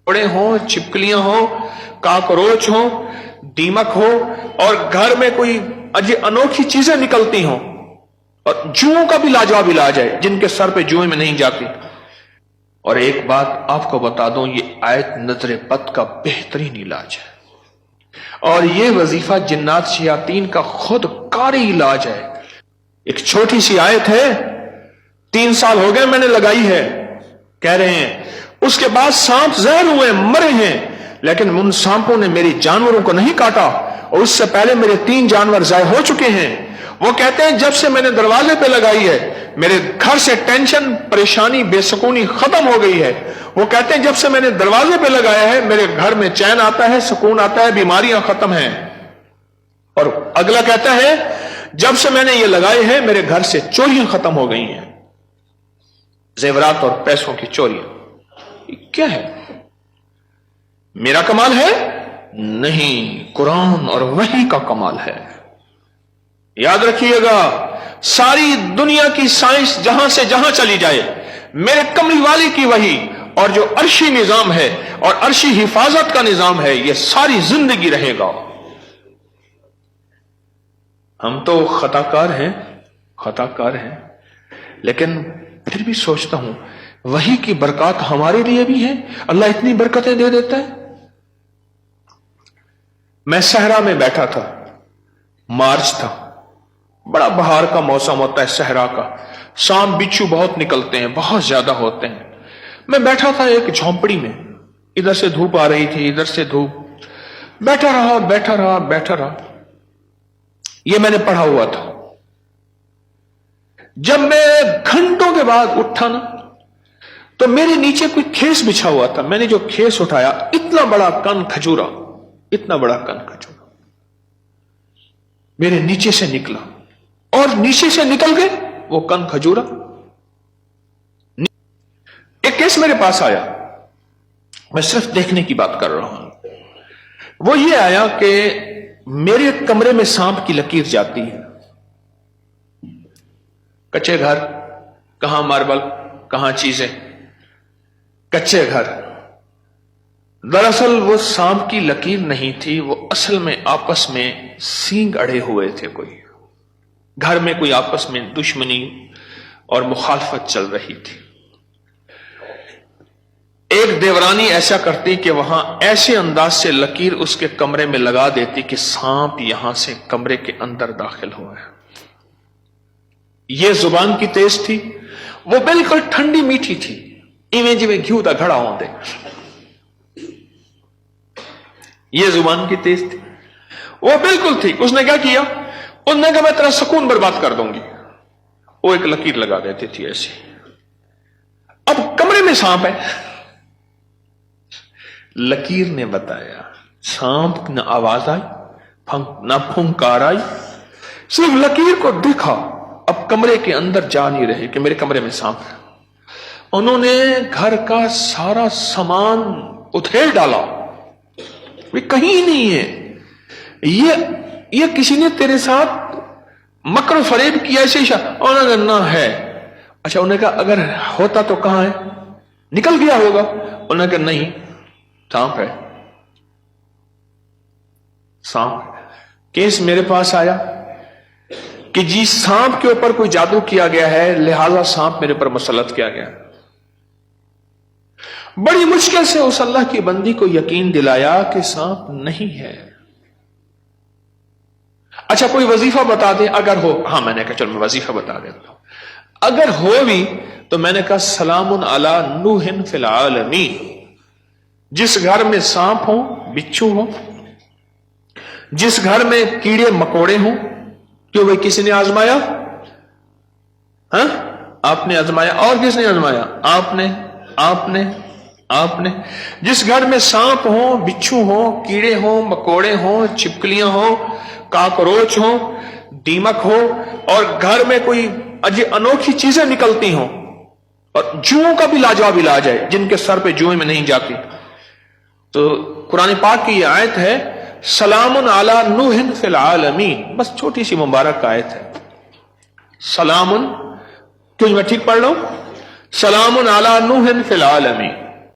कोड़े हों, छिपकलियां हों, काकरोच हों, दीमक हो, और घर में कोई अनोखी चीजें निकलती हों, और जुओं का भी लाजवाब इलाज है जिनके सर पे जुएं में नहीं जाती। और एक बात आपको बता दूं, ये आयत नजर बद का बेहतरीन इलाज है, और ये वजीफा जिन्नात शयातीन का खुद कारी इलाज है। एक छोटी सी आयत है, 3 साल हो गए मैंने लगाई है, कह रहे हैं। उसके बाद सांप जहर हुए, मरे हैं, लेकिन उन सांपों ने मेरी जानवरों को नहीं काटा, और उससे पहले मेरे 3 जानवर जाए हो चुके हैं। वो कहते हैं जब से मैंने दरवाजे पे लगाई है, मेरे घर से टेंशन, परेशानी, बेसुकूनी खत्म हो गई है। वो कहते हैं जब से मैंने दरवाजे पे लगाया है, मेरे घर में चैन आता है, सुकून आता है, बीमारियां खत्म हैं। और अगला कहता है जब से मैंने ये लगाए हैं, मेरे घर से चोरियां खत्म हो गई हैं, जेवरात और पैसों की चोरियां। क्या है? मेरा कमाल है? नहीं, कुरान और वही का कमाल है। याद रखिएगा, सारी दुनिया की साइंस जहां से जहां चली जाए, मेरे कमली वाली की वही और जो अर्शी निजाम है और अर्शी हिफाजत का निजाम है, यह सारी जिंदगी रहेगा। हम तो खताकार हैं, लेकिन फिर भी सोचता हूं वही की बरकत हमारे लिए भी है। अल्लाह इतनी बरकतें दे देता है। मैं सहरा में बैठा था, मार्च था, बड़ा बहार का मौसम होता है सहरा का, सांप बिच्छू बहुत निकलते हैं, बहुत ज्यादा होते हैं। मैं बैठा था एक झोंपड़ी में, इधर से धूप आ रही थी, इधर से धूप, बैठा रहा। ये मैंने पढ़ा हुआ था। जब मैं घंटों के बाद उठा ना, तो मेरे नीचे कोई खेस बिछा हुआ था। मैंने जो खेस उठाया, इतना बड़ा कन खजूरा मेरे नीचे से निकला, और नीचे से निकल गए वो कन खजूरा। एक केस मेरे पास आया, मैं सिर्फ देखने की बात कर रहा हूं। वो ये आया कि मेरे कमरे में सांप की लकीर जाती है। कच्चे घर, कहां मार्बल, कहां चीजें, कच्चे घर। दरअसल वो सांप की लकीर नहीं थी, वो असल में आपस में सींग अड़े हुए थे। कोई घर में कोई आपस में दुश्मनी और मुखालफत चल रही थी। एक देवरानी ऐसा करती कि वहां ऐसे अंदाज से लकीर उसके कमरे में लगा देती कि सांप यहां से कमरे के अंदर दाखिल हुआ है। यह जुबान की तेज थी, वो बिल्कुल ठंडी मीठी थी, इवें जिवें घी दा घड़ा होंदे। ये जुबान की तेज थी, वो बिल्कुल थी। उसने क्या किया? उसने कहा मैं तेरा सुकून बर्बाद कर दूंगी। वो एक लकीर लगा देती थी ऐसी। अब कमरे में सांप है। लकीर ने बताया, सांप न आवाज आई, न फुंकार आई, सिर्फ लकीर को देखा। अब कमरे के अंदर जा नहीं रहे कि मेरे कमरे में सांप है। उन्होंने घर का सारा सामान उधेड़ डाला, वे कहीं नहीं है। ये किसी ने तेरे साथ मकर फरेब किया ऐसे ही? उन्होंने ना है। अच्छा, उन्होंने कहा अगर होता तो कहां है? निकल गया होगा। उन्होंने कहा नहीं, सांप है, सांप। केस मेरे पास आया कि जी सांप के ऊपर कोई जादू किया गया है, लिहाजा सांप मेरे पर मुसल्लत किया गया। बड़ी मुश्किल से उस अल्लाह की बंदी को यकीन दिलाया कि सांप नहीं है। अच्छा, कोई वजीफा बता दे अगर हो। हाँ, मैंने कहा चलो मैं वजीफा बता देता हूं। अगर हो भी तो मैंने कहा सलामुन अला नूहिन फिल आलमीन। जिस घर में सांप हो, बिच्छू हो, जिस घर में कीड़े मकोड़े हो, क्यों भाई किसी ने आजमाया? हाँ, आपने आजमाया। और किसने आजमाया? आपने। जिस घर में सांप हो, बिच्छू हो, कीड़े हो, मकोड़े हो, छिपकलियां हो, काकरोच हो, दीमक हो, और घर में कोई अनोखी चीजें निकलती हो, और जुओं का भी लाजवाब इलाज है जिनके सर पे जुएं में नहीं जाती। तो कुरान पाक की यह आयत है, सलामुन अला नूहिन फिल आलमीन। बस छोटी सी मुबारक आयत है। सलामुन, क्यों मैं ठीक पढ़ रहा हूं? सलामुन अला नूहिन फिल आलमीन।